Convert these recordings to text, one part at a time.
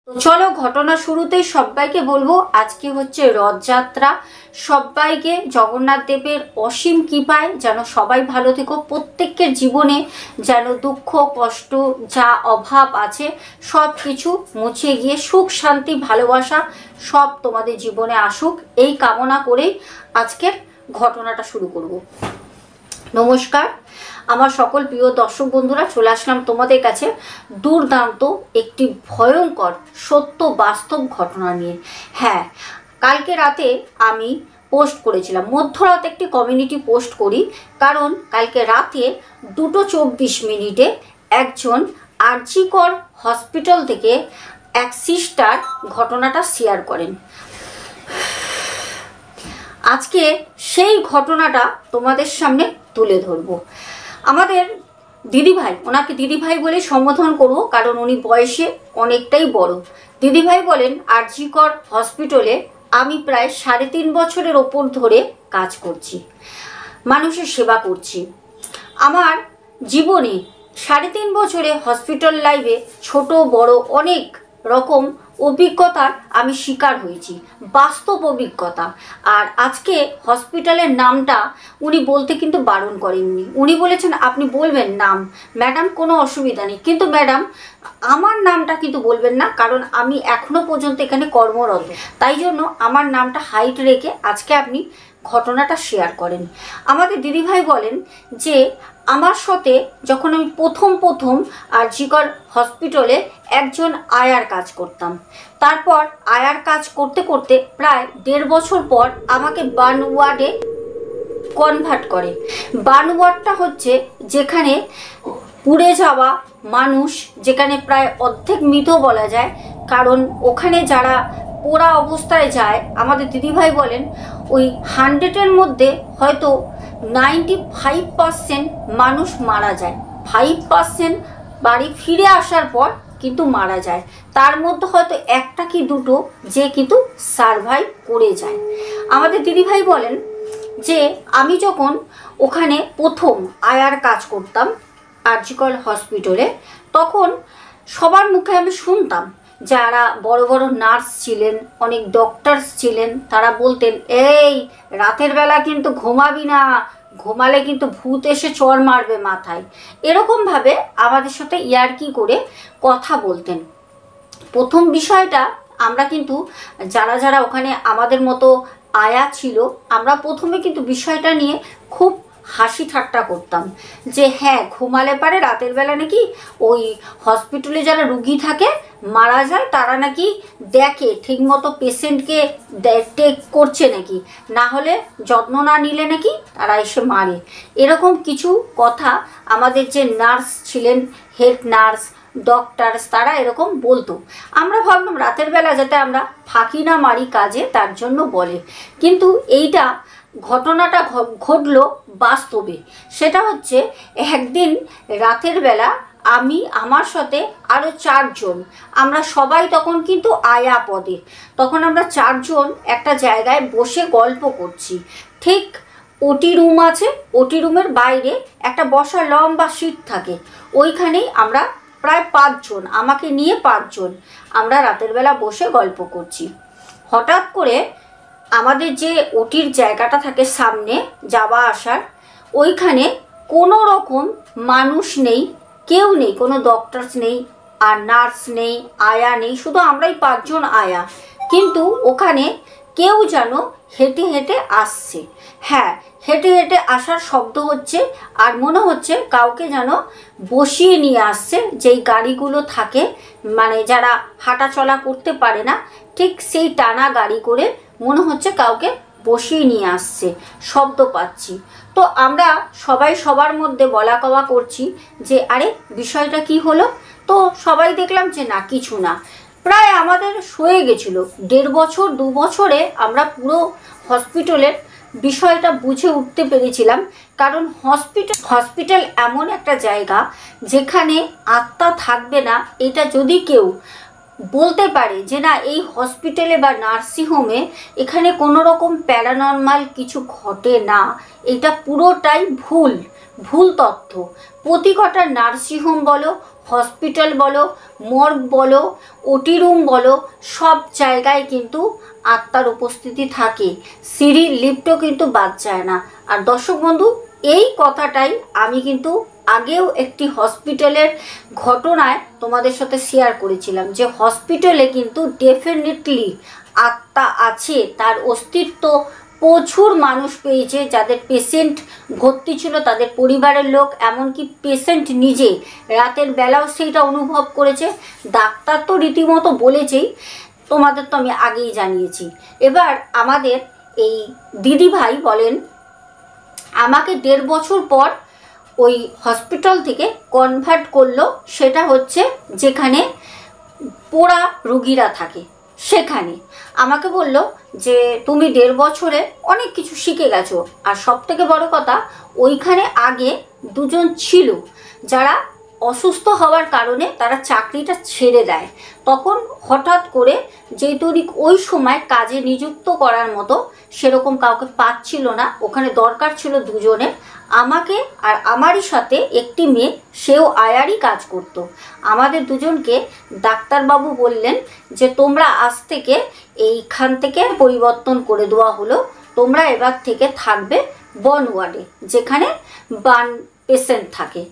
তো চলো ঘটনা শুরুতেই সবাইকে বলবো আজকে হচ্ছে রথযাত্রা। সবাইকে জগন্নাথ দেবের অসীম কৃপায় যেন সবাই ভালো থেকো, প্রত্যেকের জীবনে যেন দুঃখ কষ্ট যা অভাব আছে সব কিছু মুছে গিয়ে সুখ শান্তি ভালোবাসা সব তোমাদের জীবনে আসুক, এই কামনা করেই আজকের ঘটনাটা শুরু করব। নমস্কার আমার সকল প্রিয় দর্শক বন্ধুরা, চলে আসলাম তোমাদের কাছে দুর্দান্ত একটি ভয়ঙ্কর সত্য বাস্তব ঘটনা নিয়ে। হ্যাঁ, কালকে রাতে আমি পোস্ট করেছিলাম, মধ্যরাতে একটি কমিউনিটি পোস্ট করি, কারণ কালকে রাতে 2:24 একজন আরজিকর হসপিটাল থেকে এক সিস্টার ঘটনাটা শেয়ার করেন। আজকে সেই ঘটনাটা তোমাদের সামনে তুলে ধরবো। আমাদের দিদিভাই, ওনাকে দিদিভাই বলে সম্বোধন করবো কারণ উনি বয়সে অনেকটাই বড়। দিদিভাই বলেন, আরজিকর হসপিটালে আমি প্রায় 3.5 বছরের ওপর ধরে কাজ করছি, মানুষের সেবা করছি। আমার জীবনে 3.5 বছরে হসপিটাল লাইফে ছোট বড় অনেক রকম অভিজ্ঞতার আমি শিকার হয়েছি, বাস্তব অভিজ্ঞতা। আর আজকে হসপিটালের নামটা উনি বলতে কিন্তু বারণ করেননি, উনি বলেছেন আপনি বলবেন নাম ম্যাডাম, কোনো অসুবিধা নেই, কিন্তু ম্যাডাম আমার নামটা কিন্তু বলবেন না, কারণ আমি এখনো পর্যন্ত এখানে কর্মরত, তাই জন্য আমার নামটা হাইড রেখে আজকে আপনি ঘটনাটা শেয়ার করেন। আমাদের দিদিভাই বলেন যে আমার সাথে যখন আমি প্রথম আরজিকর হসপিটালে একজন আয়ার কাজ করতাম, তারপর আয়ার কাজ করতে করতে প্রায় 1.5 বছর পর আমাকে বার্ন ওয়ার্ডে কনভার্ট করে। বার্ন ওয়ার্ডটা হচ্ছে যেখানে পুড়ে যাওয়া মানুষ, যেখানে প্রায় অর্ধেক মৃত বলা যায়, কারণ ওখানে যারা পোড়া অবস্থায় যায়, আমাদের দিদিভাই বলেন ওই 100-এর মধ্যে হয়তো 95% মানুষ মারা যায়, 5% বাড়ি ফিরে আসার পর কিন্তু মারা যায়, তার মধ্যে হয়তো একটা কি দুটো যে কিন্তু সারভাইভ করে যায়। আমাদের দিদিভাই বলেন যে আমি যখন ওখানে প্রথম আয়ার কাজ করতাম আরজিকর হসপিটালে, তখন সবার মুখে আমি শুনতাম, যারা বড় বড় নার্স ছিলেন, অনেক ডক্টরস ছিলেন, তারা বলতেন এই রাতের বেলা কিন্তু ঘুমাবি না, ঘুমালে কিন্তু ভূত এসে চড় মারবে মাথায়, এরকমভাবে আমাদের সাথে ইয়ার্কি করে কথা বলতেন। প্রথম বিষয়টা আমরা কিন্তু যারা ওখানে আমাদের মতো আয়া ছিল, আমরা প্রথমে কিন্তু বিষয়টা নিয়ে খুব হাসি ঠাট্টা করতাম যে হ্যাঁ, ঘুমালে পারে রাতের বেলা নাকি ওই হসপিটালে যারা রুগী থাকে মারা যায়, তারা নাকি দেখে ঠিকমতো পেশেন্টকে টেক করছে নাকি, না হলে যত্ন না নিলে নাকি তারা এসে মারে, এরকম কিছু কথা আমাদের যে নার্স ছিলেন, হেড নার্স ডক্টরস, তারা এরকম বলতো। আমরা ভাবলাম রাতের বেলা যাতে আমরা ফাঁকি না মারি কাজে, তার জন্য বলে। কিন্তু এইটা ঘটনাটা ঘটলো বাস্তবে। সেটা হচ্ছে একদিন রাতের বেলা আমি, আমার সাথে আরও 4 জন, আমরা সবাই তখন কিন্তু আয়া পদে, তখন আমরা 4 জন একটা জায়গায় বসে গল্প করছি। ঠিক ওটি রুম আছে, ওটি রুমের বাইরে একটা বসার লম্বা সিট থাকে, ওইখানেই আমরা প্রায় 5 জন, আমাকে নিয়ে 5 জন আমরা রাতের বেলা বসে গল্প করছি। হঠাৎ করে আমাদের যে ওটির জায়গাটা থাকে সামনে যাওয়া আসার, ওইখানে কোনো রকম মানুষ নেই, কেউ নেই, কোনো ডক্টরস নেই আর নার্স নেই, আয়া নেই, শুধু আমরাই 5 জন আয়া। কিন্তু ওখানে কেউ যেন হেঁটে হেঁটে আসছে। হ্যাঁ, হেঁটে হেঁটে আসার শব্দ হচ্ছে, আর মনে হচ্ছে কাউকে যেন বসিয়ে নিয়ে আসছে, যেই গাড়িগুলো থাকে মানে যারা হাঁটা চলা করতে পারে না, ঠিক সেই টানা গাড়ি করে মনে হচ্ছে কাউকে বসিয়ে নিয়ে আসছে, শব্দ পাচ্ছি। তো আমরা সবাই সবার মধ্যে বলা কওয়া করছি যে আরে বিষয়টা কি হলো। তো সবাই দেখলাম যে না, কিছু না। প্রায় আমাদের সয়ে গেছিলো 1.5 বছর 2 বছরে আমরা পুরো হসপিটালের বিষয়টা বুঝে উঠতে পেরেছিলাম, কারণ হসপিটাল এমন একটা জায়গা যেখানে আত্মা থাকবে না, এটা যদি কেউ বলতে পারে যে না এই হসপিটালে বা নার্সিংহোমে এখানে কোনো রকম প্যারানর্মাল কিছু ঘটে না, এটা পুরোটাই ভুল ভুল তথ্য। প্রতি কটা নার্সিংহোম বলো, হসপিটাল বলো, মর্গ বলো, ওটি রুম বলো, সব জায়গায় কিন্তু আত্মার উপস্থিতি থাকে, সিঁড়ির লিফটও কিন্তু বাদ যায় না। আর দর্শক বন্ধু, এই কথাটাই আমি কিন্তু আগেও একটি হসপিটালের ঘটনায় তোমাদের সাথে শেয়ার করেছিলাম, যে হসপিটালে কিন্তু ডেফিনেটলি আত্মা আছে, তার অস্তিত্ব প্রচুর মানুষ পেয়েছে, যাদের পেশেন্ট ভর্তি ছিল তাদের পরিবারের লোক, এমনকি পেশেন্ট নিজে রাতের বেলাও সেইটা অনুভব করেছে। ডাক্তার তো রীতিমতো বলেছেই, তোমাদের তো আমি আগেই জানিয়েছি। এবার আমাদের এই দিদিভাই বলেন আমাকে 1.5 বছর পর ওই হসপিটাল থেকে কনভার্ট করলো, সেটা হচ্ছে যেখানে পোড়া রুগীরা থাকে সেখানে। আমাকে বলল যে তুমি 1.5 বছরে অনেক কিছু শিখে গেছো, আর সব থেকে বড় কথা ওইখানে আগে দুজন ছিল যারা অসুস্থ হওয়ার কারণে তারা চাকরিটা ছেড়ে দেয়। তখন হঠাৎ করে যেহেতু ওই সময় কাজে নিযুক্ত করার মতো সেরকম কাউকে পাচ্ছিল না, ওখানে দরকার ছিল দুজনের, আমাকে আর আমারই সাথে একটি মেয়ে, সেও আয়ারই কাজ করত। আমাদের দুজনকে ডাক্তারবাবু বললেন যে তোমরা আজ থেকে এইখান থেকে পরিবর্তন করে দেওয়া হলো, তোমরা এবার থেকে থাকবে বন ওয়ার্ডে, যেখানে বান পেশেন্ট থাকে।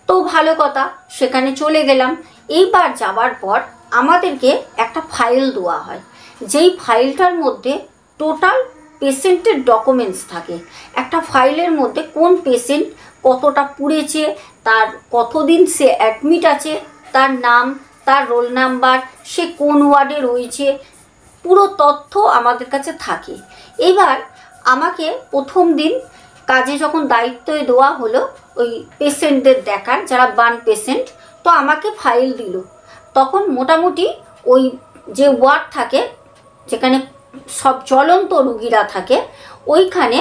তো ভালো কথা, সেখানে চলে গেলাম। এইবার যাবার পর আমাদেরকে একটা ফাইল দেওয়া হয়, যেই ফাইলটার মধ্যে টোটাল পেশেন্টের ডকুমেন্টস থাকে। একটা ফাইলের মধ্যে কোন পেশেন্ট কতটা পুড়েছে, তার কতদিন সে অ্যাডমিট আছে, তার নাম, তার রোল নাম্বার, সে কোন ওয়ার্ডে রয়েছে, পুরো তথ্য আমাদের কাছে থাকে। এবার আমাকে প্রথম দিন কাজে যখন দায়িত্ব দেওয়া হলো ওই পেশেন্টদের দেখার, যারা বার্ন পেশেন্ট, তো আমাকে ফাইল দিল। তখন মোটামুটি ওই যে ওয়ার্ড থাকে যেখানে সব জ্বলন্ত রুগীরা থাকে, ওইখানে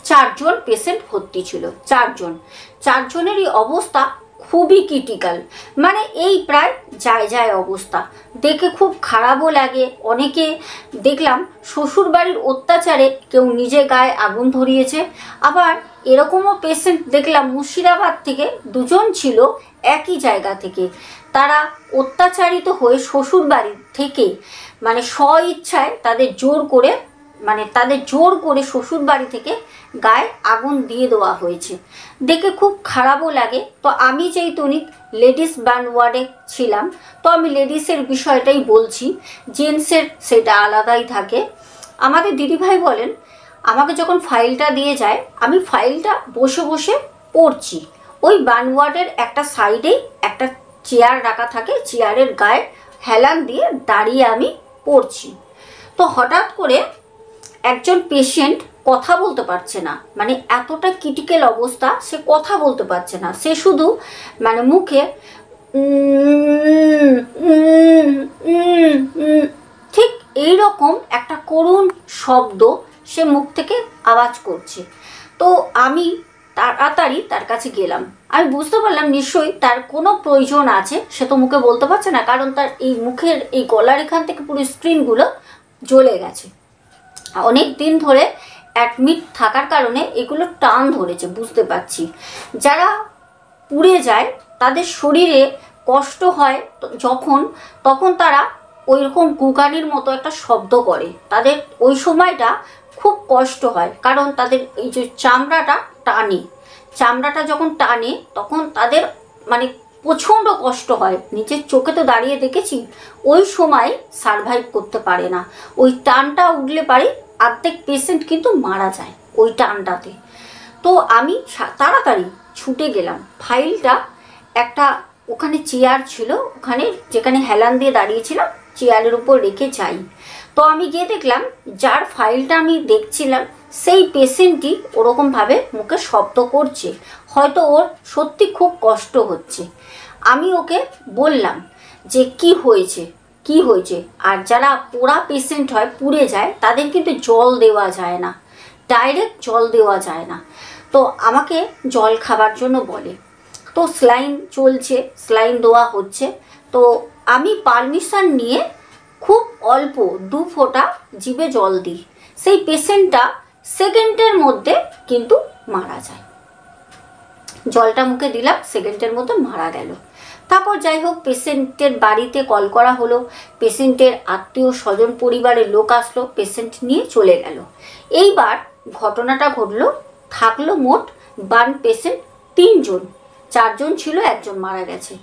4 জন পেশেন্ট ভর্তি ছিল। 4 জনেরই অবস্থা খুবই ক্রিটিক্যাল, মানে এই প্রায় যায় অবস্থা। দেখে খুব খারাপও লাগে। অনেকে দেখলাম শ্বশুর বাড়ির অত্যাচারে কেউ নিজে গায়ে আগুন ধরিয়েছে। আবার এরকমও পেশেন্ট দেখলাম মুর্শিদাবাদ থেকে 2 জন ছিল একই জায়গা থেকে, তারা অত্যাচারিত হয়ে শ্বশুর বাড়ির থেকে মানে স্বইচ্ছায় তাদের জোর করে শ্বশুর বাড়ি থেকে গায়ে আগুন দিয়ে দেওয়া হয়েছে। দেখে খুব খারাপও লাগে। তো আমি যেহেতু লেডিস বার্ন ওয়ার্ডে ছিলাম, তো আমি লেডিসের বিষয়টাই বলছি, জেন্টসের সেটা আলাদাই থাকে। আমাদের দিদিভাই বলেন আমাকে যখন ফাইলটা দিয়ে যায়, আমি ফাইলটা বসে বসে পড়ছি। ওই বার্ন ওয়ার্ডের একটা সাইডেই একটা চেয়ার রাখা থাকে, চেয়ারের গায়ে হেলান দিয়ে দাঁড়িয়ে আমি পড়ছি। তো হঠাৎ করে একজন পেশেন্ট কথা বলতে পারছে না, মানে এতটা ক্রিটিক্যাল অবস্থা, সে কথা বলতে পারছে না, সে শুধু মানে মুখে ঠিক এইরকম একটা করুণ শব্দ সে মুখ থেকে আওয়াজ করছে। তো আমি তাড়াতাড়ি তার কাছে গেলাম। আমি বুঝতে পারলাম নিশ্চয়ই তার কোনো প্রয়োজন আছে, সে তো মুখে বলতে পারছে না, কারণ তার এই মুখের এই গলার এখান থেকে পুরো স্ক্রিনগুলো জ্বলে গেছে। অনেক দিন ধরে অ্যাডমিট থাকার কারণে এগুলো টান ধরেছে, বুঝতে পারছি। যারা পুড়ে যায় তাদের শরীরে কষ্ট হয় তখন তারা ওই রকম গুগানির মতো একটা শব্দ করে, তাদের ওই সময়টা খুব কষ্ট হয়, কারণ তাদের এই যে চামড়াটা যখন টানে তখন তাদের মানে প্রচণ্ড কষ্ট হয়। নিজের চোখে তো দাঁড়িয়ে দেখেছি, ওই সময় সারভাইভ করতে পারে না, ওই টানটা উঠলে পারে অর্ধেক পেশেন্ট কিন্তু মারা যায় ওই টানটাতে। তো আমি তাড়াতাড়ি ছুটে গেলাম, ফাইলটা একটা ওখানে চেয়ার ছিল, ওখানে যেখানে হেলান দিয়ে দাঁড়িয়েছিলাম চেয়ারের উপর রেখে যাই। তো আমি গিয়ে দেখলাম যার ফাইলটা আমি দেখছিলাম সেই পেশেন্টই ওরকমভাবে মুখে শব্দ করছে, হয়তো ওর সত্যি খুব কষ্ট হচ্ছে। আমি ওকে বললাম যে কি হয়েছে। আর যারা পোড়া পেশেন্ট হয়, পুড়ে যায়, তাদের কিন্তু জল দেওয়া যায় না, ডাইরেক্ট জল দেওয়া যায় না। তো আমাকে জল খাবার জন্য বলে। তো স্যালাইন চলছে, স্যালাইন দেওয়া হচ্ছে। তো আমি পারমিশন নিয়ে খুব অল্প 2 ফোঁটা জিভে জল দিই, সেই পেশেন্টটা সেকেন্ডের মধ্যে কিন্তু মারা যায়। জলটা মুখে দিলাম, সেকেন্ডের মধ্যে মারা গেল। তারপর যাই হোক, পেশেন্টের বাড়িতে কল করা হলো, পেশেন্টের আত্মীয় স্বজন পরিবারের লোক আসলো, পেশেন্ট নিয়ে চলে গেল। এইবার ঘটনাটা ঘটলো, থাকলো মোট বার্ন পেশেন্ট 3 জন, 4 জন ছিল, 1 জন মারা গেছে।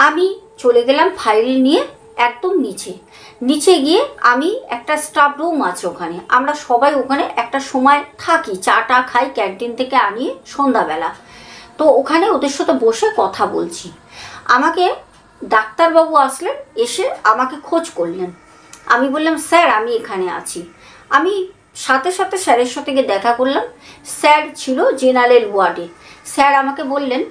আমি চলে গেলাম ফাইল নিয়ে একদম নিচে গিয়ে, আমি একটা স্টাফ রুম আছে ওখানে, আমরা সবাই ওখানে একটা সময় থাকি, চাটা খাই ক্যান্টিন থেকে আনিয়ে সন্ধ্যাবেলা। তো ওখানে ওদের সাথে বসে কথা বলছি। আমাকে ডাক্তারবাবু আসলেন, এসে আমাকে খোঁজ করলেন। আমি বললাম স্যার আমি এখানে আছি। আমি সাথে সাথে স্যারের সাথে গিয়ে দেখা করলাম। স্যার ছিল জেনারেল ওয়ার্ডে। স্যার আমাকে বললেন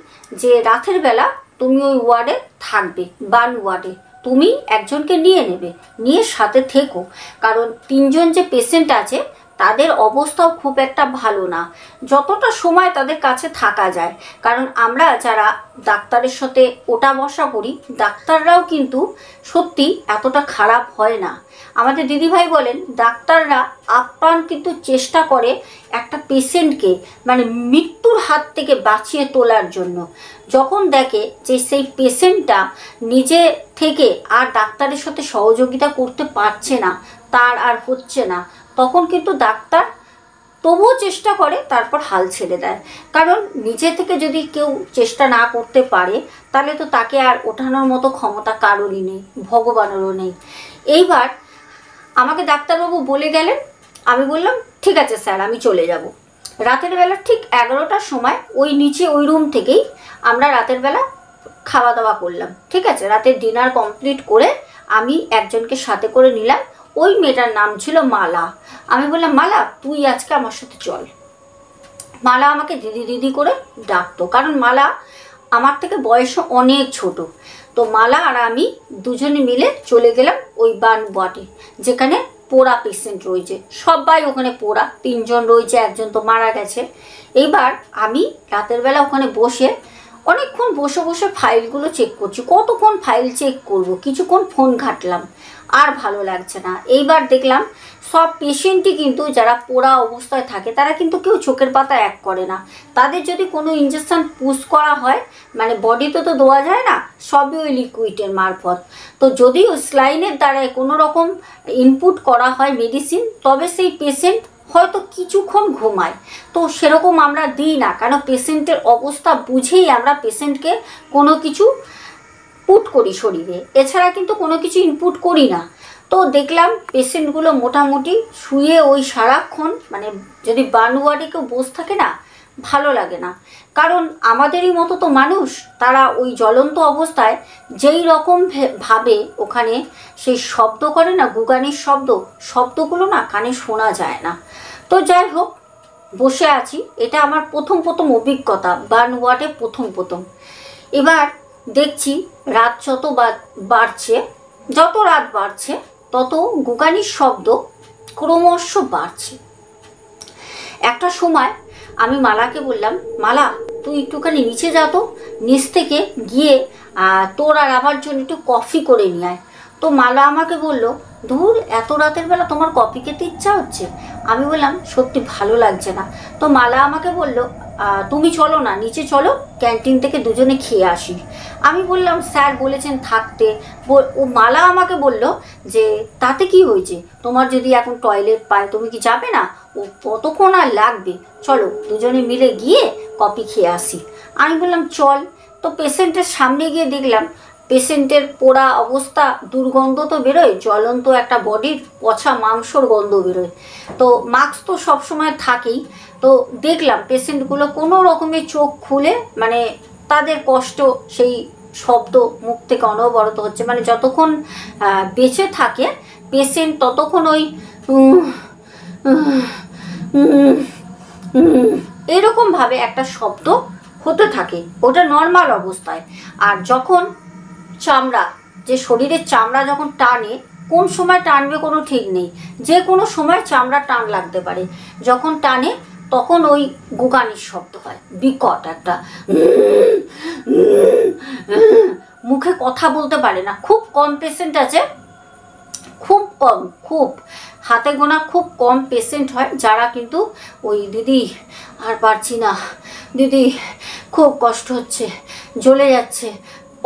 যে রাতের বেলা তুমি ওই ওয়ার্ডে থাকবে, বার্ন ওয়ার্ডে, তুমি একজনকে নিয়ে নেবে, নিয়ে সাথে থেকো, কারণ 3 জন যে পেশেন্ট আছে তাদের অবস্থাও খুব একটা ভালো না, যতটা সময় তাদের কাছে থাকা যায়। কারণ আমরা যারা ডাক্তারের সাথে ওঠা বসা করি, ডাক্তাররাও কিন্তু সত্যি এতটা খারাপ হয় না। আমাদের দিদিভাই বলেন ডাক্তাররা আপ্রাণ কিন্তু চেষ্টা করে একটা পেশেন্টকে মানে মৃত্যুর হাত থেকে বাঁচিয়ে তোলার জন্য। যখন দেখে যে সেই পেশেন্টটা নিজে থেকে আর ডাক্তারের সাথে সহযোগিতা করতে পারছে না, তার আর হচ্ছে না, তখন কিন্তু ডাক্তার তবুও চেষ্টা করে, তারপর হাল ছেড়ে দেয়। কারণ নিজে থেকে যদি কেউ চেষ্টা না করতে পারে তাহলে তো তাকে আর ওঠানোর মতো ক্ষমতা কারোরই নেই, ভগবানেরও নেই। এইবার আমাকে ডাক্তারবাবু বলে গেলেন, আমি বললাম ঠিক আছে স্যার আমি চলে যাব। রাতের বেলা ঠিক 11টার সময় ওই নিচে ওই রুম থেকেই আমরা রাতের বেলা খাওয়া দাওয়া করলাম। ঠিক আছে, রাতের ডিনার কমপ্লিট করে আমি একজনকে সাথে করে নিলাম। ওই মেয়েটার নাম ছিল মালা। আমি বললাম মালা তুই আজকে আমার সাথে চল। মালা আমাকে দিদি দিদি করে ডাকতো, কারণ মালা আমার থেকে বয়সে অনেক ছোট। তো মালা আর আমি দুজনে মিলে চলে গেলাম ওই বার্ন ওয়ার্ডে, যেখানে পোড়া পেশেন্ট রয়েছে, সবাই ওখানে পোড়া, 3 জন রয়েছে, 1 জন তো মারা গেছে। এইবার আমি রাতের বেলা ওখানে বসে অনেকক্ষণ বসে বসে ফাইলগুলো চেক করছি। কতক্ষণ ফাইল চেক করব, কিছুক্ষণ ফোন ঘাটলাম, আর ভালো লাগছে না। এইবার দেখলাম সব পেশেন্টই কিন্তু যারা পোড়া অবস্থায় থাকে তারা কিন্তু কেউ চোখের পাতা এক করে না। তাদের যদি কোনো ইঞ্জেকশন পুশ করা হয়, মানে বডিতে তো দেওয়া যায় না, সবই ওই লিকুইডের মারফত। তো যদি ওই স্লাইনের দ্বারায় কোনো রকম ইনপুট করা হয় মেডিসিন, তবে সেই পেশেন্ট হয়তো কিছুক্ষণ ঘুমায়। তো সেরকম আমরা দিই না, কেন পেশেন্টের অবস্থা বুঝেই আমরা পেশেন্টকে কোনো কিছু পুট করি শরীরে, এছাড়া কিন্তু কোনো কিছু ইনপুট করি না। তো দেখলাম পেশেন্টগুলো মোটামুটি শুয়ে ওই সারাক্ষণ, মানে যদি বার্ন ওয়ার্ডে কেউ বসে থাকে না ভালো লাগে না, কারণ আমাদেরই মতো তো মানুষ, তারা ওই জ্বলন্ত অবস্থায় যেই রকম ভাবে ওখানে সেই শব্দ করে না, গুগানির শব্দগুলো না কানে শোনা যায় না। তো যাই হোক বসে আছি, এটা আমার প্রথম অভিজ্ঞতা বার্ন ওয়ার্ডে প্রথম। এবার দেখছি রাত যত রাত বাড়ছে তত গুগানির শব্দ ক্রমশ বাড়ছে। একটা সময় আমি মালাকে বললাম মালা তুই একটুখানি নিচে যা, তো নিচ থেকে গিয়ে তোর আর আমার জন্য একটু কফি করে নিয়ে আয়। তো মালা আমাকে বলল ধুর এত রাতের বেলা তোমার কফি খেতে ইচ্ছা হচ্ছে? আমি বললাম সত্যি ভালো লাগছে না। তো মালা আমাকে বলল তুমি চলো না, নিচে চলো, ক্যান্টিন থেকে দুজনে খেয়ে আসি। আমি বললাম স্যার বলেছেন থাকতে। ও মালা আমাকে বলল যে তাতে কি হয়েছে, তোমার যদি এখন টয়লেট পায় তুমি কি যাবে না? ও কতক্ষণ আর লাগবে, চলো দুজনে মিলে গিয়ে কফি খেয়ে আসি। আমি বললাম চল। তো পেশেন্টের সামনে গিয়ে দেখলাম পেশেন্টের পোড়া অবস্থা, দুর্গন্ধ তো বেরোয়, জ্বলন্ত একটা বডির পচা মাংসর গন্ধ বেরোয়। তো মাস্ক তো সবসময় থাকেই। তো দেখলাম পেশেন্টগুলো কোনো রকমের চোখ খুলে, মানে তাদের কষ্ট, সেই শব্দ মুখ থেকে অনবরত হচ্ছে, মানে যতক্ষণ বেঁচে থাকে পেশেন্ট ততক্ষণ ওই এরকমভাবে একটা শব্দ হতে থাকে, ওটা নর্মাল অবস্থায়। আর যখন চামড়া, যে শরীরের চামড়া যখন টানে, কোন সময় টানবে কোনো ঠিক নেই, যে কোনো সময় চামড়া টান লাগতে পারে, যখন টানে তখন ওই গুগানির শব্দ হয়, বিকট একটা মুখে কথা বলতে পারে না, খুব কম পেশেন্ট আছে, খুব কম, খুব হাতে গোনা খুব কম পেশেন্ট হয় যারা কিন্তু ওই দিদি আর পারছি না, দিদি খুব কষ্ট হচ্ছে, জ্বলে যাচ্ছে।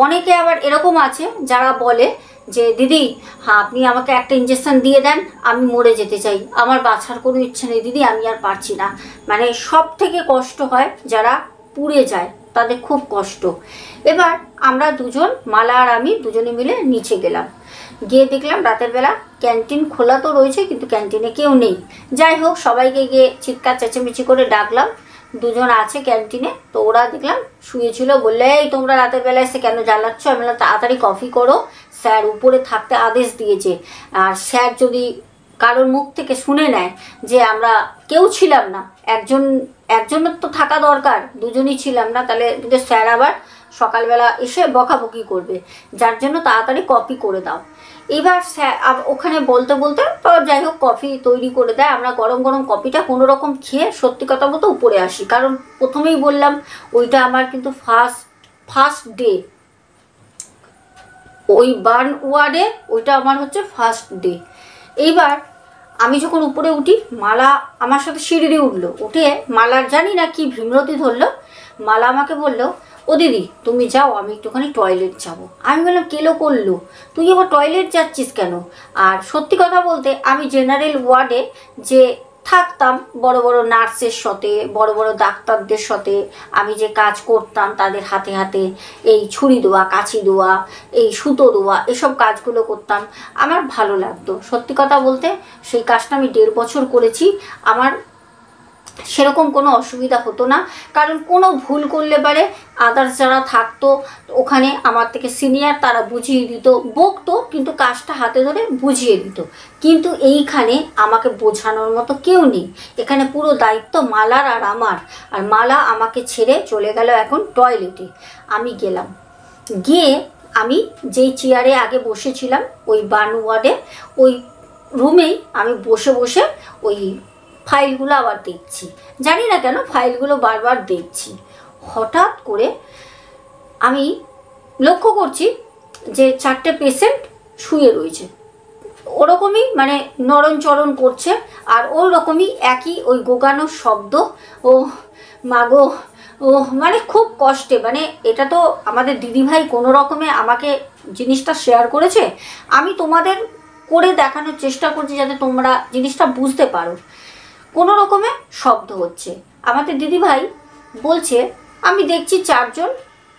অনেকে আবার এরকম আছে যারা বলে যে দিদি হ্যাঁ আপনি আমাকে একটা ইঞ্জেকশন দিয়ে দেন, আমি মরে যেতে চাই, আমার বাঁচার কোনো ইচ্ছে নেই দিদি, আমি আর পারছি না। মানে সব থেকে কষ্ট হয় যারা পুড়ে যায়, তাদের খুব কষ্ট। এবার আমরা দুজন, মালা আর আমি দুজনে মিলে নিচে গেলাম, গিয়ে দেখলাম রাতের বেলা ক্যান্টিন খোলা তো রয়েছে কিন্তু ক্যান্টিনে কেউ নেই। যাই হোক সবাইকে গিয়ে চিৎকার চেঁচামেচি করে ডাকলাম, দুজন আছে ক্যান্টিনে, তো ওরা দেখলাম শুয়েছিল। বললে এই তোমরা রাতের বেলা এসে কেন জ্বালাচ্ছ? আমি বললাম তাড়াতাড়ি কফি করো, স্যার উপরে থাকতে আদেশ দিয়েছে। আর স্যার যদি কারোর মুখ থেকে শুনে নেয় যে আমরা কেউ ছিলাম না, একজনের তো থাকা দরকার, দুজনই ছিলাম না, তাহলে স্যার আবার সকালবেলা এসে বকাবকি করবে, যার জন্য তাড়াতাড়ি কফি করে দাও। এবার স্যার ওখানে বলতে বলতে তো যাই হোক কফি তৈরি করে দেয়। আমরা গরম গরম কফিটা কোনো রকম খেয়ে সত্যি কথা বলতে উপরে আসি, কারণ প্রথমেই বললাম ওইটা আমার কিন্তু ফার্স্ট ডে, ওই বার্ন ওয়ার্ডে ওইটা আমার হচ্ছে ফার্স্ট ডে। এইবার আমি যখন উপরে উঠি, মালা আমার সাথে সিঁড়ি দিয়ে উঠলো, উঠে মালার জানি না কি ভীমরতি ধরলো, মালা আমাকে বললো ও দিদি তুমি যাও, আমি একটুখানি টয়লেট যাবো। আমি বললাম কেলো করলো, তুই আবার টয়লেট যাচ্ছিস কেন? আর সত্যি কথা বলতে আমি জেনারেল ওয়ার্ডে যে থাকতাম বড় বড় নার্সের সাথে, বড় বড় ডাক্তারদের সাথে আমি যে কাজ করতাম, তাদের হাতে হাতে এই ছুরি দেওয়া, কাঁচি দেওয়া, এই সুতো দেওয়া, এসব কাজগুলো করতাম, আমার ভালো লাগতো। সত্যি কথা বলতে সেই কাজটা আমি 1.5 বছর করেছি, আমার সেরকম কোনো অসুবিধা হতো না, কারণ কোনো ভুল করলে পারে আদার্স যারা থাকতো ওখানে আমার থেকে সিনিয়র, তারা বুঝিয়ে দিত, বকতো কিন্তু কাজটা হাতে ধরে বুঝিয়ে দিত। কিন্তু এইখানে আমাকে বোঝানোর মতো কেউ নেই, এখানে পুরো দায়িত্ব মালার আর আমার। আর মালা আমাকে ছেড়ে চলে গেল এখন টয়লেটে। আমি গেলাম, গিয়ে আমি যেই চেয়ারে আগে বসেছিলাম ওই বার্ন ওয়ার্ডে, ওই রুমেই আমি বসে বসে ওই ফাইলগুলো আবার দেখছি, জানি না কেন ফাইলগুলো বারবার দেখছি। হঠাৎ করে আমি লক্ষ্য করছি যে 4টে পেশেন্ট শুয়ে রয়েছে, ওরকমই মানে নড়নচড়ন করছে, আর ওই রকমই একই ওই গোগানোর শব্দ, ও মাগো ও, মানে খুব কষ্টে। মানে এটা তো আমাদের দিদিভাই কোনো রকমে আমাকে জিনিসটা শেয়ার করেছে, আমি তোমাদের করে দেখানোর চেষ্টা করছি যাতে তোমরা জিনিসটা বুঝতে পারো। কোনো রকমে শব্দ হচ্ছে, আমাদের দিদিভাই বলছে আমি দেখছি 4 জন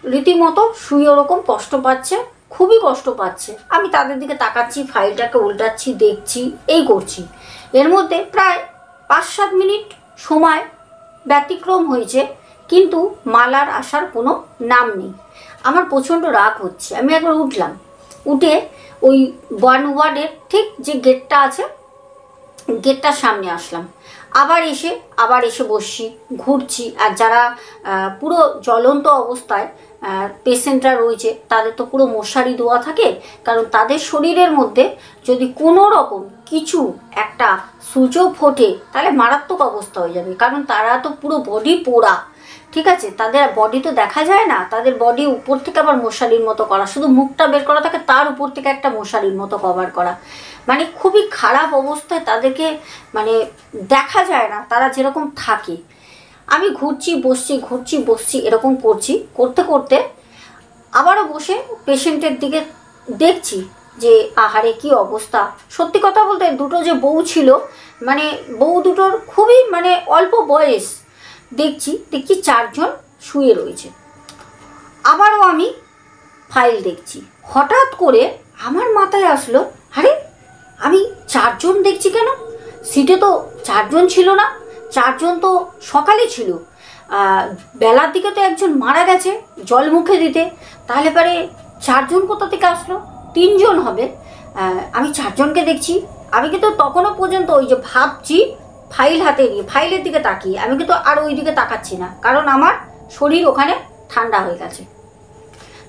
রীতিমতো শুয়ে ওরকম কষ্ট পাচ্ছে, খুবই কষ্ট পাচ্ছে। আমি তাদের দিকে তাকাচ্ছি, ফাইলটাকে উল্টাচ্ছি, দেখছি, এই করছি। এর মধ্যে প্রায় 5-7 মিনিট সময় ব্যতিক্রম হয়েছে, কিন্তু মালার আসার কোনো নাম নেই। আমার প্রচণ্ড রাগ হচ্ছে। আমি একবার উঠলাম, উঠে ওই বার্ন ওয়ার্ডের ঠিক যে গেটটা আছে গেটটার সামনে আসলাম, আবার এসে বসছি, ঘুরছি। আর যারা পুরো জ্বলন্ত অবস্থায় পেশেন্টরা রয়েছে তাদের তো পুরো মশারি দেওয়া থাকে, কারণ তাদের শরীরের মধ্যে যদি কোনো রকম কিছু একটা সূচক ফোটে তাহলে মারাত্মক অবস্থা হয়ে যাবে, কারণ তারা তো পুরো বডি পোড়া, ঠিক আছে, তাদের বডি তো দেখা যায় না, তাদের বডি উপর থেকে আবার মশারির মতো করা, শুধু মুখটা বের করা থাকে, তার উপর থেকে একটা মশারির মতো কভার করা, মানে খুবই খারাপ অবস্থায় তাদেরকে মানে দেখা যায় না তারা যেরকম থাকে। আমি ঘুরছি বসছি এরকম করতে করতে আবারও বসে পেশেন্টের দিকে দেখছি যে আহারে কি অবস্থা। সত্যি কথা বলতে দুটো যে বউ ছিল, মানে বউ দুটোর খুবই মানে অল্প বয়স, দেখছি 4 জন শুয়ে রয়েছে। আবারও আমি ফাইল দেখছি, হঠাৎ করে আমার মাথায় আসলো আরে আমি 4 জন দেখছি কেন, সিটে তো 4 জন ছিল না, 4 জন তো সকালে ছিল, বেলার দিকে তো একজন মারা গেছে জল মুখে দিতে, তাহলে পরে 4 জন কোথা থেকে আসলো? 3 জন হবে। আমি 4 জনকে দেখছি। আমি কিন্তু তখনও পর্যন্ত ওই যে ভাবছি ফাইল হাতে নিয়ে ফাইলের দিকে তাকিয়ে, আমি কিন্তু আর ওই দিকে তাকাচ্ছি না, কারণ আমার শরীর ওখানে ঠান্ডা হয়ে গেছে।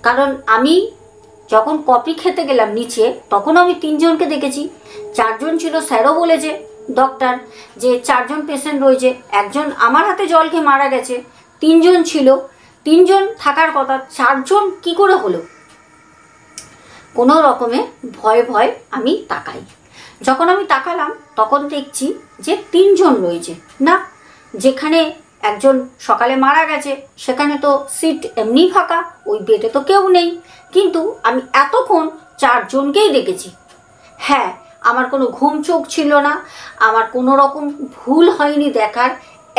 কারণ আমি যখন কফি খেতে গেলাম নিচে তখন আমি 3 জনকে দেখেছি, 4 জন ছিল, স্যারও বলেছে ডক্টর যে 4 জন পেশেন্ট রয়েছে, একজন আমার হাতে জল খেয়ে মারা গেছে, 3 জন ছিল, 3 জন থাকার কথা, 4 জন কী করে হলো? কোনো রকমে ভয়ে ভয়ে আমি তাকাই। যখন আমি তাকালাম তখন দেখছি যে 3 জন রয়েছে। না, যেখানে একজন সকালে মারা গেছে সেখানে তো সিট এমনি ফাঁকা, ওই বেডে তো কেউ নেই, কিন্তু আমি এতক্ষণ 4 জনকেই দেখেছি। হ্যাঁ, আমার কোনো ঘুম চোখ ছিল না, আমার কোনো রকম ভুল হয়নি দেখার।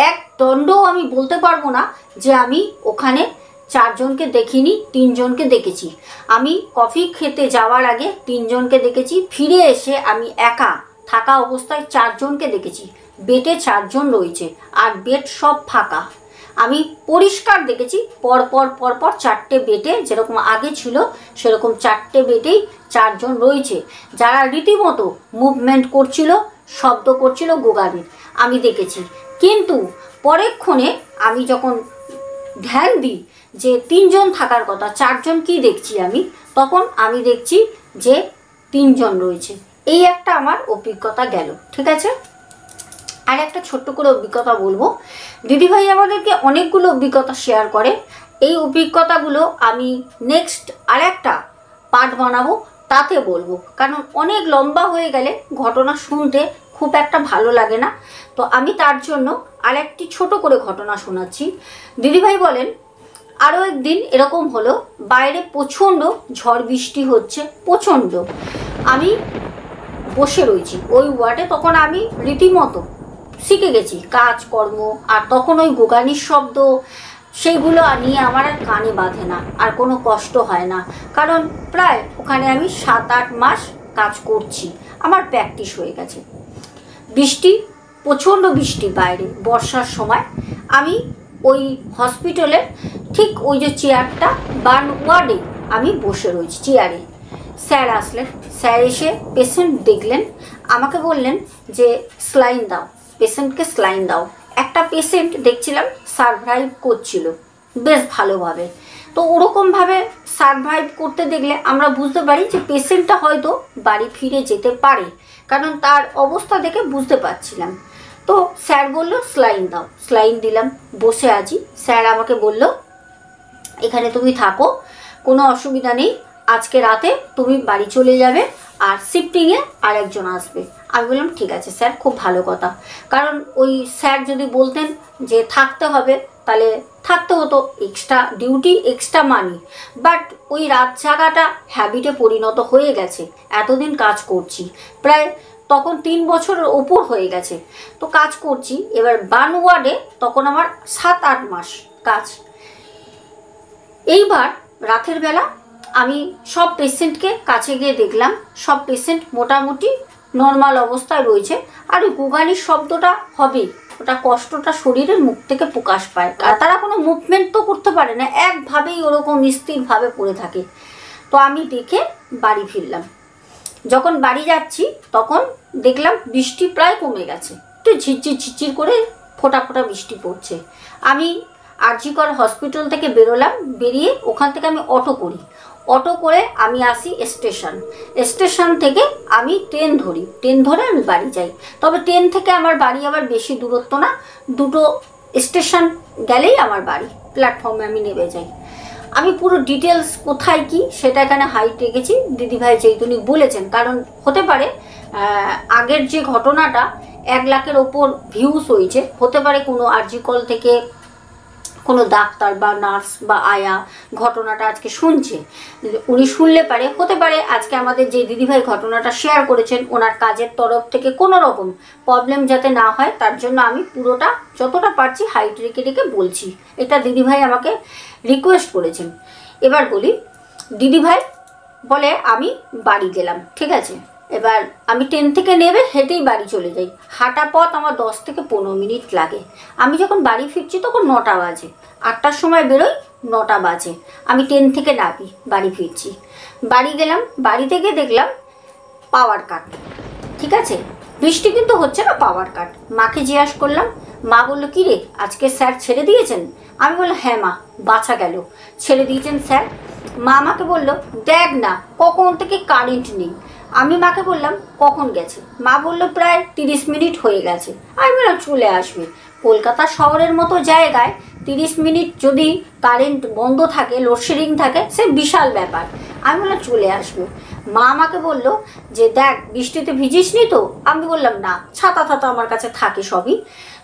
এক দণ্ডও আমি বলতে পারবো না যে আমি ওখানে 4 জনকে দেখিনি, 3 জনকে দেখেছি। আমি কফি খেতে যাওয়ার আগে 3 জনকে দেখেছি, ফিরে এসে আমি একা থাকা অবস্থায় 4 জনকে দেখেছি। বেডে 4 জন রয়েছে আর বেড সব ফাঁকা। আমি পরিষ্কার দেখেছি পরপর 4টে বেডে, যেরকম আগে ছিল সেরকম 4টে বেডেই 4 জন রয়েছে, যারা রীতিমতো মুভমেন্ট করছিল, শব্দ করছিল গোগানির, আমি দেখেছি। কিন্তু পরেক্ষণে আমি যখন ধ্যান দিই যে 3 জন থাকার কথা, 4 জন কি দেখছি আমি, তখন আমি দেখছি যে 3 জন রয়েছে। এই একটা আমার অভিজ্ঞতা গেল। ঠিক আছে, আর একটা ছোট্ট করে অভিজ্ঞতা বলবো। দিদিভাই আমাদেরকে অনেকগুলো অভিজ্ঞতা শেয়ার করে। এই অভিজ্ঞতাগুলো আমি নেক্সট আরেকটা পার্ট বানাবো, তাতে বলবো, কারণ অনেক লম্বা হয়ে গেলে ঘটনা শুনতে খুব একটা ভালো লাগে না। তো আমি তার জন্য আরেকটি ছোট করে ঘটনা শোনাচ্ছি। দিদিভাই বলেন, আরও একদিন এরকম হলো, বাইরে প্রচণ্ড ঝড় বৃষ্টি হচ্ছে, প্রচণ্ড। আমি বসে রয়েছি ওই ওয়ার্ডে, তখন আমি রীতিমতো শিখে গেছি কাজকর্ম, আর তখন ওই গোগানির শব্দ সেইগুলো নিয়ে আমার আর কানে বাঁধে না, আর কোনো কষ্ট হয় না, কারণ প্রায় ওখানে আমি 7-8 মাস কাজ করছি, আমার প্র্যাকটিস হয়ে গেছে। বৃষ্টি, প্রচণ্ড বৃষ্টি বাইরে, বর্ষার সময়। আমি ওই হসপিটালের ঠিক ওই যে চেয়ারটা, বার্ন ওয়ার্ডে আমি বসে রয়েছি চেয়ারে। স্যার আসলেন, স্যার এসে পেশেন্ট দেখলেন, আমাকে বললেন যে স্লাইন দাও, পেশেন্টকে স্লাইন দাও। একটা পেশেন্ট দেখছিলাম সারভাইভ করছিল বেশ ভালোভাবে। তো ওরকমভাবে সারভাইভ করতে দেখলে আমরা বুঝতে পারি যে পেশেন্টটা হয়তো বাড়ি ফিরে যেতে পারে, কারণ তার অবস্থা দেখে বুঝতে পারছিলাম। তো স্যার বলল স্লাইন দাও, স্লাইন দিলাম, বসে আছি। স্যার আমাকে বলল এখানে তুমি থাকো, কোনো অসুবিধা নেই, আজকে রাতে তুমি বাড়ি চলে যাবে, আর শিফটিংয়ে আরেকজন আসবে। আমি বললাম ঠিক আছে স্যার, খুব ভালো কথা, কারণ ওই স্যার যদি বলতেন যে থাকতে হবে তাহলে থাকতে হতো, extra duty, extra money. But ওই রাত জাগাটা হ্যাবিটে পরিণত হয়ে গেছে, এতদিন কাজ করছি, প্রায় তখন 3 বছরের ওপর হয়ে গেছে, তো কাজ করছি। এবার বার্ন ওয়ার্ডে তখন আমার 7-8 মাস কাজ। এইবার রাতের বেলা আমি সব পেশেন্টকে কাছে গিয়ে দেখলাম, সব পেশেন্ট মোটামুটি নর্মাল অবস্থায় রয়েছে, আর ওই গোগানির শব্দটা হবেই, ওটা কষ্টটা শরীরের মুখ থেকে প্রকাশ পায়, আর তারা কোনো মুভমেন্ট তো করতে পারে না, একভাবেই ওরকম স্থিরভাবে পড়ে থাকে। তো আমি দেখে বাড়ি ফিরলাম। যখন বাড়ি যাচ্ছি তখন দেখলাম বৃষ্টি প্রায় কমে গেছে, একটু ঝিরঝির ঝিরঝির করে ফোঁটা ফোঁটা বৃষ্টি পড়ছে। আমি আরজিকর হসপিটাল থেকে বেরোলাম, বেরিয়ে ওখান থেকে আমি অটো করি, অটো করে আমি আসি স্টেশন, স্টেশন থেকে আমি ট্রেন ধরি, ট্রেন ধরে আমি বাড়ি যাই। তবে ট্রেন থেকে আমার বাড়ি আবার বেশি দূরত্ব না, 2টো স্টেশন গেলেই আমার বাড়ি, প্ল্যাটফর্মে আমি নেমে যাই। আমি পুরো ডিটেলস কোথায় কি সেটা এখানে হাইট রেখেছি, দিদিভাই যেহেতুনি বলেছেন, কারণ হতে পারে আগের যে ঘটনাটা 1 লাখের ওপর ভিউস হয়েছে, হতে পারে কোনো আরজিকল থেকে কোনো ডাক্তার বা নার্স বা আয়া ঘটনাটা আজকে শুনছে, উনি শুনলে পারে, হতে পারে আজকে আমাদের যে দিদিভাই ঘটনাটা শেয়ার করেছেন ওনার কাজের তরফ থেকে কোনো রকম প্রবলেম যাতে না হয়, তার জন্য আমি পুরোটা যতটা পারছি হাইট রেখে রেখে বলছি। এটা দিদিভাই আমাকে রিকোয়েস্ট করেছেন। এবার বলি, দিদিভাই বলে আমি বাড়ি গেলাম, ঠিক আছে। এবার আমি ট্রেন থেকে নেমে হেঁটেই বাড়ি চলে যাই, হাঁটা পথ আমার 10 থেকে 15 মিনিট লাগে। আমি যখন বাড়ি ফিরছি তখন 9টা বাজে, 8টার সময় বেরোই, 9টা বাজে আমি ট্রেন থেকে নামি, বাড়ি ফিরছি। বাড়ি গেলাম, বাড়ি থেকে দেখলাম পাওয়ার কাট, ঠিক আছে, বৃষ্টি কিন্তু হচ্ছে না, পাওয়ার কাট। মাকে জিজ্ঞাসা করলাম, মা বললো কি রে আজকে স্যার ছেড়ে দিয়েছেন? আমি বললাম হ্যাঁ মা, বাঁচা গেল, ছেড়ে দিয়েছেন স্যার। মা আমাকে বললো দেখ না কখন থেকে কারেন্ট নেই। আমি মাকে বললাম কখন গেছে? মা বললো প্রায় 30 মিনিট হয়ে গেছে। আমি বললাম চলে আসবে, কলকাতা শহরের মতো জায়গায় 30 মিনিট যদি কারেন্ট বন্ধ থাকে, লোডশেডিং থাকে, সে বিশাল ব্যাপার। আমি বললাম চলে আসবে। মা আমাকে বলল যে দেখ বৃষ্টিতে ভিজিস নি তো? আমি বললাম না, ছাতা থাতা আমার কাছে থাকে সবই।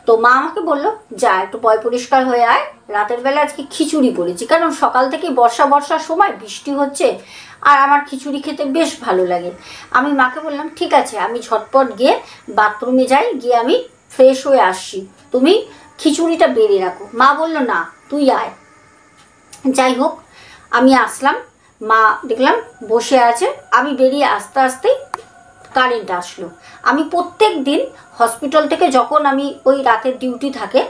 তো মা আমাকে বলল যা একটু পয় পরিষ্কার হয়ে আয়, রাতের বেলা আজকে খিচুড়ি করেছি, কারণ সকাল থেকে বর্ষার সময় বৃষ্টি হচ্ছে আর আমার খিচুড়ি খেতে বেশ ভালো লাগে। আমি মাকে বললাম ঠিক আছে, আমি ঝটপট গিয়ে বাথরুমে যাই, গিয়ে আমি ফ্রেশ হয়ে আসছি, তুমি খিচুড়িটা বেড়ে রাখো। মা বলল না তুই আয়। যাই হোক আমি আসলাম, মা দেখলাম বসে আছে, আমি বেরিয়ে আস্তে আস্তেই কারেন্ট আসলো। আমি প্রত্যেক দিন হসপিটাল থেকে যখন আমি ওই রাতের ডিউটি থাকে,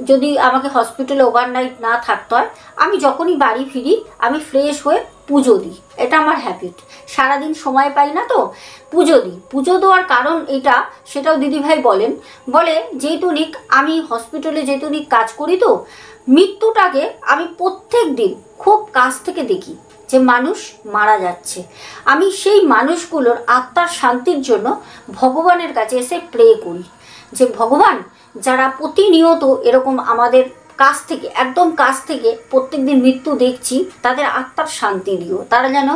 যদি আমাকে হসপিটালে ওভারনাইট না থাকতে হয়, আমি যখনই বাড়ি ফিরি আমি ফ্রেশ হয়ে পুজো দিই। এটা আমার হ্যাবিট, সারাদিন সময় পাই না তো পুজো দিই। পুজো দেওয়ার কারণ এটা, সেটাও দিদিভাই বলে যেহেতুনিক আমি হসপিটালে যেহেতুনিক কাজ করি, তো মৃত্যুটাকে আমি প্রত্যেক দিন খুব কাছ থেকে দেখি যে মানুষ মারা যাচ্ছে। আমি সেই মানুষগুলোর আত্মার শান্তির জন্য ভগবানের কাছে এসে প্রে করি যে ভগবান, যারা প্রতিনিয়ত এরকম আমাদের কাছ থেকে, একদম কাছ থেকে প্রত্যেক দিন মৃত্যু দেখছি, তাদের আত্মার শান্তি দিও, তারা যেন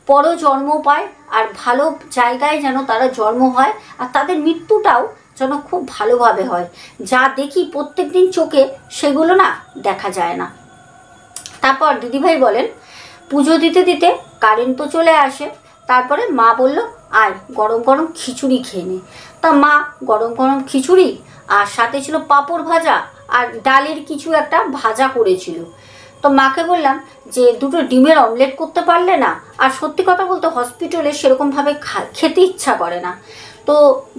পরজন্ম পায় আর ভালো জায়গায় যেন তারা জন্ম হয়, আর তাদের মৃত্যুটাও যেন খুব ভালোভাবে হয়। যা দেখি প্রত্যেক দিন চোখে, সেগুলো না দেখা যায় না। তারপর দিদিভাই বলেন পুজো দিতে দিতে কারেন্ট তো চলে আসে, তারপরে মা বলল আয় গরম গরম খিচুড়ি খেয়ে নে। তা মা গরম গরম খিচুড়ি আর সাথে ছিল পাঁপড় ভাজা আর ডালের কিছু একটা ভাজা করেছিল। তো মাকে বললাম যে দুটো ডিমের অমলেট করতে পারলে না? আর সত্যি কথা বলতে হসপিটালে সেরকমভাবে খেতে ইচ্ছা করে না। তো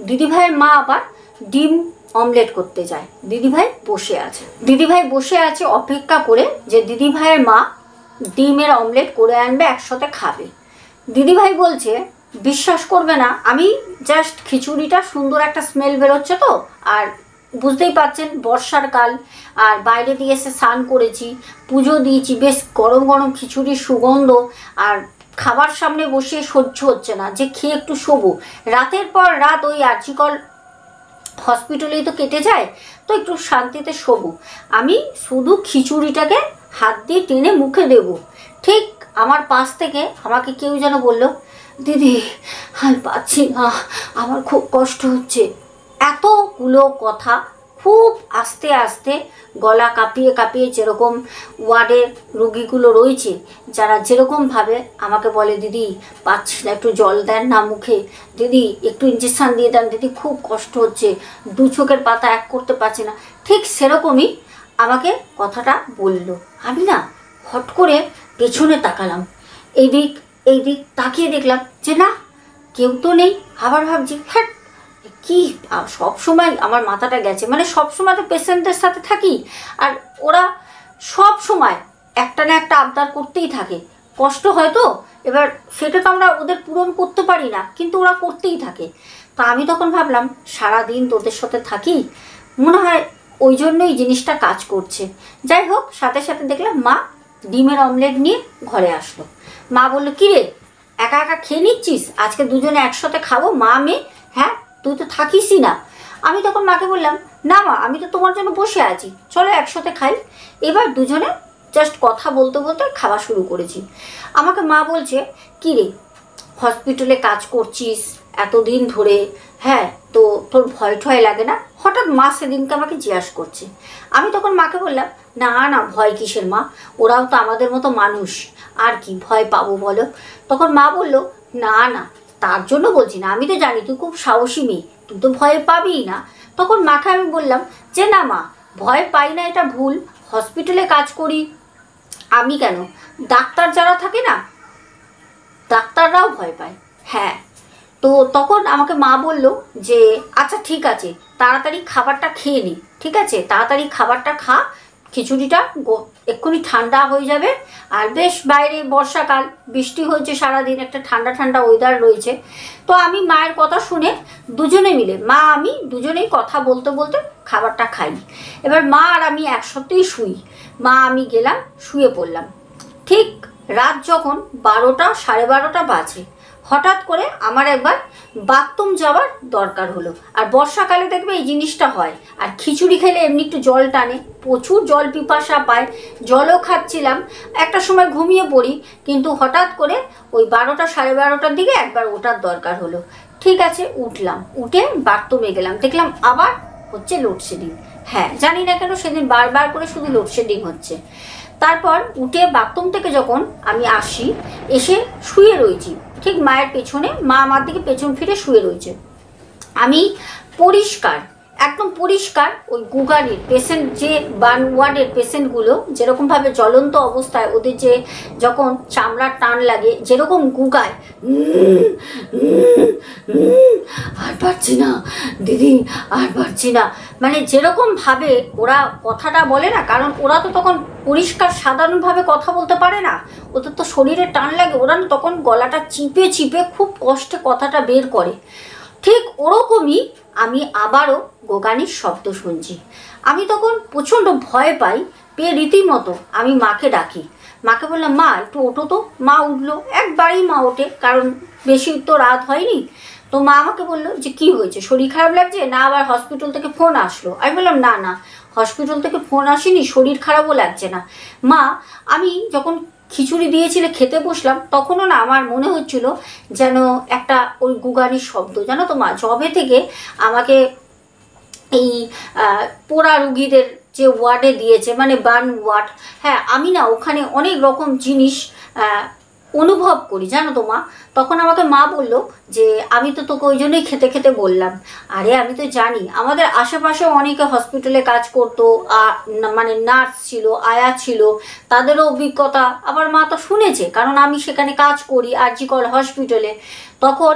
দিদিভাইয়ের মা আবার ডিম অমলেট করতে যায়। দিদিভাই বসে আছে অপেক্ষা করে যে দিদিভাইয়ের মা ডিমের অমলেট করে আনবে, একসাথে খাবে। দিদিভাই বলছে বিশ্বাস করবে না, আমি জাস্ট খিচুড়িটা সুন্দর একটা স্মেল বেরোচ্ছে তো, আর বুঝতেই পারছেন বর্ষার কাল, আর বাইরে দিয়ে এসে স্নান করেছি, পুজো দিয়েছি, বেশ গরম গরম খিচুড়ির সুগন্ধ, আর খাবার সামনে বসে সহ্য হচ্ছে না যে খেয়ে একটু শোবো। রাতের পর রাত ওই আর্জিকল হসপিটালেই তো কেটে যায়, তো একটু শান্তিতে শোবো। আমি শুধু খিচুড়িটাকে হাত দিয়ে টেনে মুখে দেব, ঠিক আমার পাশ থেকে আমাকে কেউ যেন বলল দিদি আমি পাচ্ছি না, আমার খুব কষ্ট হচ্ছে। এতগুলো কথা খুব আস্তে আস্তে গলা কাঁপিয়ে কাঁপিয়ে, যেরকম ওয়ার্ডের রুগীগুলো রয়েছে যারা যেরকমভাবে আমাকে বলে দিদি পাচ্ছি না, একটু জল দেন না মুখে, দিদি একটু ইঞ্জেকশান দিয়ে দেন, দিদি খুব কষ্ট হচ্ছে, দু চোখের পাতা এক করতে পারছি না, ঠিক সেরকমই আমাকে কথাটা বলল। আমি না হট করে পেছনে তাকালাম, এই দিক তাকিয়ে দেখলাম যে না কেউ তো নেই। আবার ভাবছি হ্যাঁ কি সব সময় আমার মাথাটা গেছে, মানে সব সময় তো পেশেন্টদের সাথে থাকি, আর ওরা সব সময় একটা না একটা আবদার করতেই থাকে, কষ্ট হয় তো, এবার সেটা তো আমরা ওদের পূরণ করতে পারি না, কিন্তু ওরা করতেই থাকে। তা আমি তখন ভাবলাম সারাদিন তোদের সাথে থাকি, মনে হয় ওই জন্যই জিনিসটা কাজ করছে। যাই হোক সাথে সাথে দেখলাম মা ডিমের অমলেট নিয়ে ঘরে আসলো। মা বললো কী রে একা একা খেয়ে নিচ্ছিস, আজকে দুজনে একসাথে খাবো মা মেয়ে। হ্যাঁ তুই তো থাকিসই না। আমি তখন মাকে বললাম না মা আমি তো তোমার জন্য বসে আছি, চলো একসাথে খাই। এবার দুজনে জাস্ট কথা বলতে বলতে খাওয়া শুরু করেছি। আমাকে মা বলছে কী রে হসপিটালে কাজ করছিস এতদিন ধরে, হ্যাঁ তো তোর ভয় ঠয় লাগে না? হঠাৎ মা সেদিনকে আমাকে জিজ্ঞাসা করছে। আমি তখন মাকে বললাম না না ভয় কিসের মা, ওরাও তো আমাদের মতো মানুষ, আর কি ভয় পাবো বলো। তখন মা বলল না না তার জন্য বলছি না, আমি তো জানি তুই খুব সাহসী মেয়ে, তুই তো ভয় পাবিই না। তখন মাকে আমি বললাম যে না মা ভয় পাই না এটা ভুল, হসপিটালে কাজ করি আমি কেন, ডাক্তার যারা থাকে না ডাক্তাররাও ভয় পায়। হ্যাঁ তো তখন আমাকে মা বলল যে আচ্ছা ঠিক আছে তাড়াতাড়ি খাবারটা খেয়ে নি, ঠিক আছে তাড়াতাড়ি খাবারটা খা, খিচুড়িটা এক্ষুনি ঠান্ডা হয়ে যাবে, আর বেশ বাইরে বর্ষাকাল বৃষ্টি হয়েছে সারাদিন, একটা ঠান্ডা ঠান্ডা ওয়েদার রয়েছে। তো আমি মায়ের কথা শুনে দুজনে মিলে মা আমি দুজনেই কথা বলতে বলতে খাবারটা খাই। এবার মা আর আমি একসাথেই শুই। মা আমি গেলাম শুয়ে পড়লাম। ঠিক রাত যখন 12টা 12:30 বাজে, হঠাৎ করে আমার একবার বাথরুম যাওয়ার দরকার হলো। আর বর্ষাকালে দেখবে এই জিনিসটা হয়। আর খিচুড়ি খেলে এমনি একটু জল টানে, প্রচুর জল পিপাসা পায়, জলও খাচ্ছিলাম, একটা সময় ঘুমিয়ে পড়ি, কিন্তু হঠাৎ করে ওই 12টা 12:30টার দিকে একবার ওঠার দরকার হলো। ঠিক আছে, উঠলাম, উঠে বাথরুমে গেলাম, দেখলাম আবার হচ্ছে লোডশেডিং। হ্যাঁ, জানি না কেন সেদিন বারবার করে শুধু লোডশেডিং হচ্ছে। তারপর উঠে বাথরুম থেকে যখন আমি আসি, এসে শুয়ে রয়েছি ঠিক মায়ের পেছনে, মা আমার দিকে পেছন ফিরে শুয়ে রয়েছে। আমি পরিষ্কার, একদম পরিষ্কার ওই গুগারির পেশেন্ট, যে বার্ন ওয়ার্ডের পেশেন্টগুলো যেরকমভাবে জ্বলন্ত অবস্থায় ওদের যে যখন চামড়ার টান লাগে যেরকম গুগায়, আর পারছি না দিদি, আর পারছি না, মানে যেরকমভাবে ওরা কথাটা বলে না, কারণ ওরা তো তখন পরিষ্কার সাধারণভাবে কথা বলতে পারে না, ওদের তো শরীরে টান লাগে, ওরা তখন গলাটা চিপে চিপে খুব কষ্টে কথাটা বের করে। ঠিক ওরকমই আমি আবারও গোগানির শব্দ শুনছি। আমি তখন প্রচণ্ড ভয় পাই, পেয়ে রীতিমতো আমি মাকে ডাকি। মাকে বললাম, মা একটু ওঠো তো। মা উঠলো, একবারই মা ওঠে, কারণ বেশি তো রাত হয়নি। তো মা আমাকে বললো যে কী হয়েছে, শরীর খারাপ লাগছে না আবার হসপিটাল থেকে ফোন আসলো? আমি বললাম, না না, হসপিটাল থেকে ফোন আসেনি, শরীর খারাপও লাগছে না। মা, আমি যখন খিচুড়ি দিয়েছিলে খেতে বসলাম, তখনও না আমার মনে হচ্ছিল যেন একটা ওই গুগানির শব্দ। জানো তো মা, জবে থেকে আমাকে এই পোড়া রুগীদের যে ওয়ার্ডে দিয়েছে, মানে বার্ন ওয়ার্ড, হ্যাঁ, আমি না ওখানে অনেক রকম জিনিস অনুভব করি, জানো তো মা। তখন আমাকে মা বলল যে আমি তো তোকে ওই জন্যই খেতে খেতে বললাম। আরে আমি তো জানি, আমাদের আশেপাশে অনেকে হসপিটালে কাজ করতো, মানে নার্স ছিল, আয়া ছিল, তাদেরও অভিজ্ঞতা আবার মা তো শুনেছে, কারণ আমি সেখানে কাজ করি আরজি কর হসপিটালে। তখন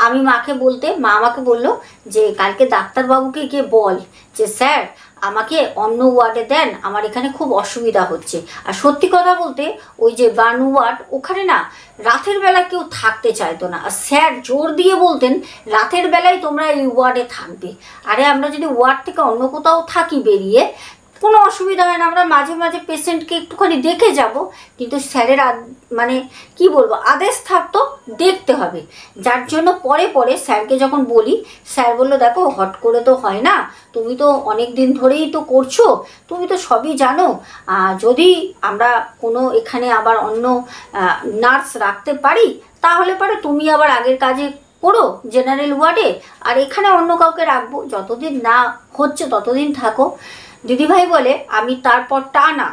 আমি মাকে বলতে, মা আমাকে বলল যে কালকে ডাক্তারবাবুকে গিয়ে বল যে স্যার আমাকে অন্য ওয়ার্ডে দেন, আমার এখানে খুব অসুবিধা হচ্ছে। আর সত্যি কথা বলতে ওই যে বার্ন ওয়ার্ড, ওখানে না রাতের বেলা কেউ থাকতে চাইতো না। আর স্যার জোর দিয়ে বলতেন রাতের বেলায় তোমরা এই ওয়ার্ডে থাকবে। আরে আমরা যদি ওয়ার্ড থেকে অন্য কোথাও থাকি বেরিয়ে, কোনো অসুবিধা হয় না, আমরা মাঝে মাঝে পেশেন্টকে একটুখানি দেখে যাব, কিন্তু স্যারের মানে কি বলবো, আদেশ থাকতো দেখতে হবে। যার জন্য পরে পরে স্যারকে যখন বলি, স্যার বললো দেখো হট করে তো হয় না, তুমি তো অনেক দিন ধরেই তো করছো, তুমি তো সবই জানো, যদি আমরা কোনো এখানে আবার অন্য নার্স রাখতে পারি তাহলে পরে তুমি আবার আগের কাজে করো জেনারেল ওয়ার্ডে, আর এখানে অন্য কাউকে রাখবো, যতদিন না হচ্ছে ততদিন থাকো। দিদিভাই বলে আমি তারপর টানা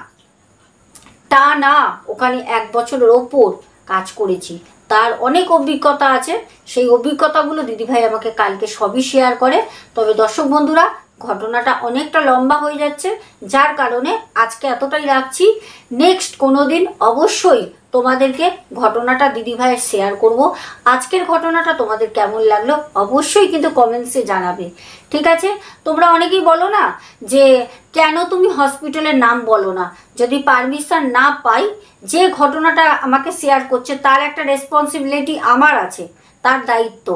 ওখানে 1 বছরের ওপর কাজ করেছি, তার অনেক অভিজ্ঞতা আছে, সেই অভিজ্ঞতাগুলো দিদিভাই আমাকে কালকে সবই শেয়ার করে। তবে দর্শক বন্ধুরা, ঘটনাটা অনেকটা লম্বা হয়ে যাচ্ছে, যার কারণে আজকে এতটাই রাখছি। নেক্সট কোনো দিন অবশ্যই তোমাদেরকে ঘটনাটা দিদিভাইয়ের শেয়ার করব। আজকের ঘটনাটা তোমাদের কেমন লাগলো অবশ্যই কিন্তু কমেন্টসে জানাবে, ঠিক আছে? তোমরা অনেকেই বলো না যে কেন তুমি হসপিটালের নাম বলো না, যদি পারমিশন না পাই, যে ঘটনাটা আমাকে শেয়ার করছে তার একটা রেসপন্সিবিলিটি আমার আছে, তার দায়িত্ব,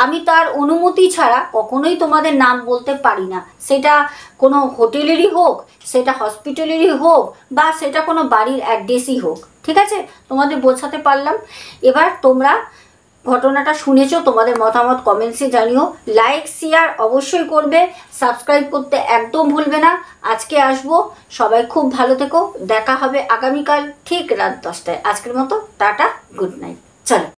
আমি তার অনুমতি ছাড়া কখনোই তোমাদের নাম বলতে পারি না। সেটা কোনো হোটেলেরই হোক, সেটা হসপিটালেরই হোক, বা সেটা কোনো বাড়ির অ্যাড্রেসই হোক, ঠিক আছে? তোমাদের বোঝাতে পারলাম। এবার তোমরা ঘটনাটা শুনেছো, তোমাদের মতামত কমেন্টসে জানিও, লাইক শেয়ার অবশ্যই করবে, সাবস্ক্রাইব করতে একদম ভুলবে না। আজকে আসবো, সবাই খুব ভালো থেকো, দেখা হবে আগামীকাল ঠিক রাত 10টায়। আজকের মতো টাটা, গুড নাইট, চলো।